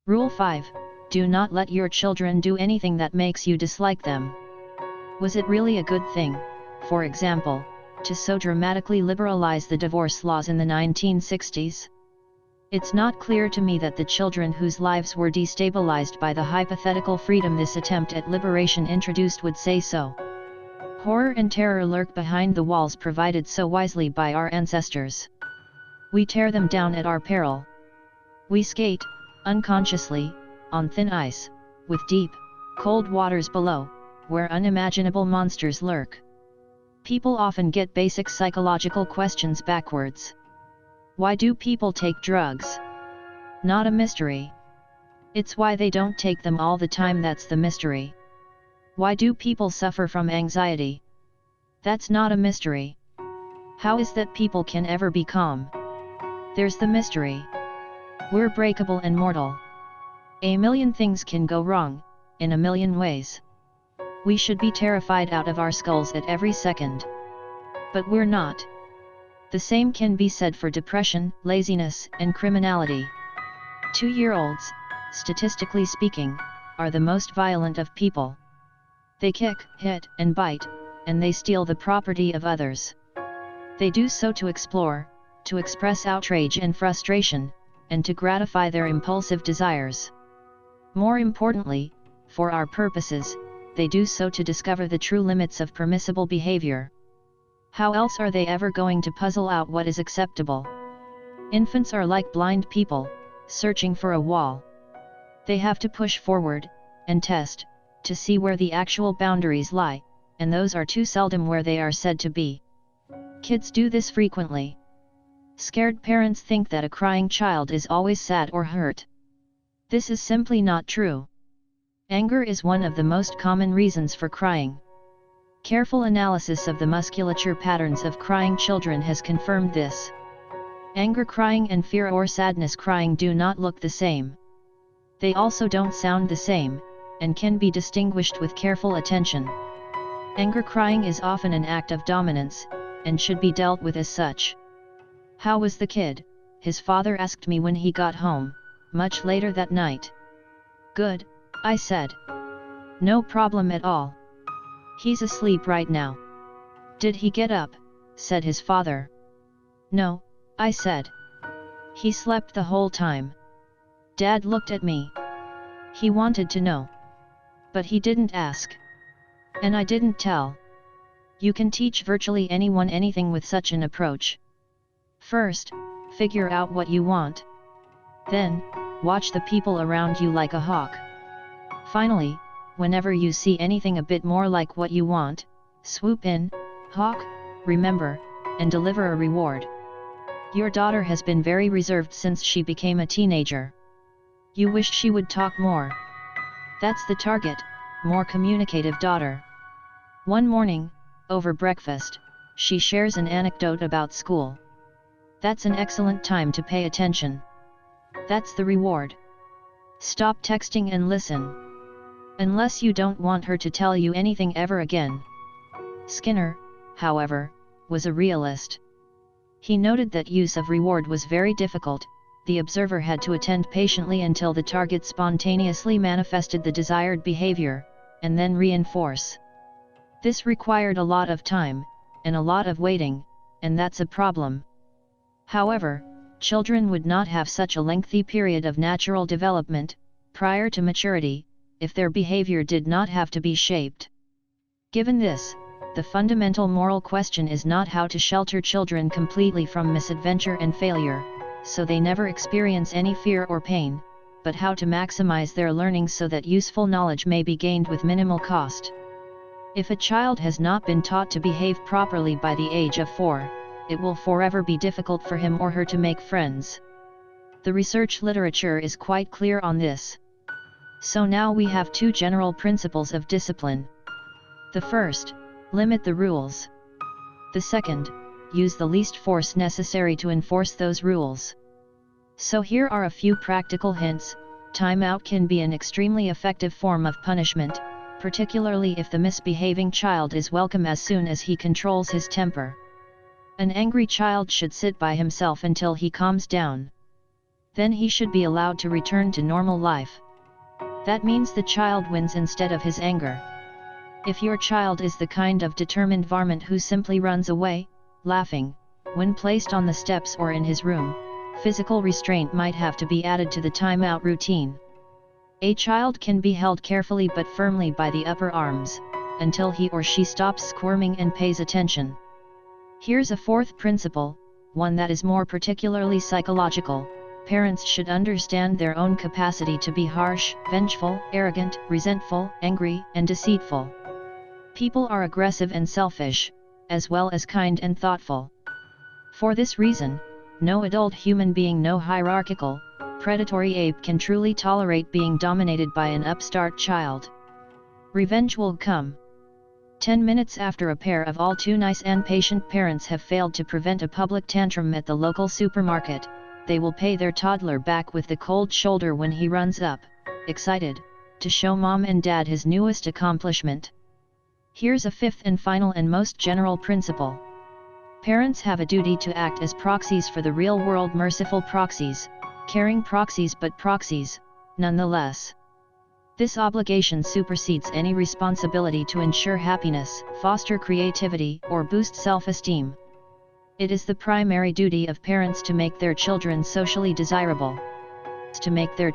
Rule 5. Do not let your children do anything that makes you dislike them. Was it really a good thing, for example, to so dramatically liberalize the divorce laws in the 1960s? It's not clear to me that the children whose lives were destabilized by the hypothetical freedom this attempt at liberation introduced would say so. Horror and terror lurk behind the walls provided so wisely by our ancestors. We tear them down at our peril. We skate, unconsciously, on thin ice, with deep, cold waters below, where unimaginable monsters lurk. People often get basic psychological questions backwards. Why do people take drugs? Not a mystery. It's why they don't take them all the time that's the mystery. Why do people suffer from anxiety? That's not a mystery. How is that people can ever be calm? There's the mystery. We're breakable and mortal. A million things can go wrong, in a million ways. We should be terrified out of our skulls at every second. But we're not. The same can be said for depression, laziness, and criminality. 2-year-olds, statistically speaking, are the most violent of people. They kick, hit, and bite, and they steal the property of others. They do so to explore, to express outrage and frustration, and to gratify their impulsive desires. More importantly, for our purposes, they do so to discover the true limits of permissible behavior. How else are they ever going to puzzle out what is acceptable? Infants are like blind people, searching for a wall. They have to push forward, and test, to see where the actual boundaries lie, and those are too seldom where they are said to be. Kids do this frequently. Scared parents think that a crying child is always sad or hurt. This is simply not true. Anger is one of the most common reasons for crying. Careful analysis of the musculature patterns of crying children has confirmed this. Anger crying and fear or sadness crying do not look the same. They also don't sound the same, and can be distinguished with careful attention. Anger crying is often an act of dominance, and should be dealt with as such. "How was the kid?" his father asked me when he got home, much later that night. "Good," I said. "No problem at all. He's asleep right now." "Did he get up?" said his father. "No," I said. "He slept the whole time." Dad looked at me. He wanted to know. But he didn't ask. And I didn't tell. You can teach virtually anyone anything with such an approach. First, figure out what you want. Then, watch the people around you like a hawk. Finally, whenever you see anything a bit more like what you want, swoop in, hawk, remember, and deliver a reward. Your daughter has been very reserved since she became a teenager. You wish she would talk more. That's the target, more communicative daughter. One morning, over breakfast, she shares an anecdote about school. That's an excellent time to pay attention. That's the reward. Stop texting and listen. Unless you don't want her to tell you anything ever again. Skinner, however, was a realist. He noted that use of reward was very difficult. The observer had to attend patiently until the target spontaneously manifested the desired behavior, and then reinforce. This required a lot of time, and a lot of waiting, and that's a problem. However, children would not have such a lengthy period of natural development, prior to maturity, if their behavior did not have to be shaped. Given this, the fundamental moral question is not how to shelter children completely from misadventure and failure, so they never experience any fear or pain, but how to maximize their learning so that useful knowledge may be gained with minimal cost. If a child has not been taught to behave properly by the age of 4, it will forever be difficult for him or her to make friends. The research literature is quite clear on this. So now we have 2 general principles of discipline. The first, limit the rules. The second, use the least force necessary to enforce those rules. So here are a few practical hints. Timeout can be an extremely effective form of punishment, particularly if the misbehaving child is welcome as soon as he controls his temper. An angry child should sit by himself until he calms down. then he should be allowed to return to normal life. That means the child wins instead of his anger. If your child is the kind of determined varmint who simply runs away, laughing, when placed on the steps or in his room, physical restraint might have to be added to the timeout routine. A child can be held carefully but firmly by the upper arms, until he or she stops squirming and pays attention. Here's a fourth principle, one that is more particularly psychological. Parents should understand their own capacity to be harsh, vengeful, arrogant, resentful, angry, and deceitful. People are aggressive and selfish, as well as kind and thoughtful. For this reason, no adult human being, no hierarchical, predatory ape can truly tolerate being dominated by an upstart child. Revenge will come. 10 minutes after a pair of all too nice and patient parents have failed to prevent a public tantrum at the local supermarket, they will pay their toddler back with the cold shoulder when he runs up, excited, to show mom and dad his newest accomplishment. Here's a fifth and final and most general principle. Parents have a duty to act as proxies for the real world, merciful proxies, caring proxies, but proxies, nonetheless. This obligation supersedes any responsibility to ensure happiness, foster creativity, or boost self-esteem. It is the primary duty of parents to make their children socially desirable. To make their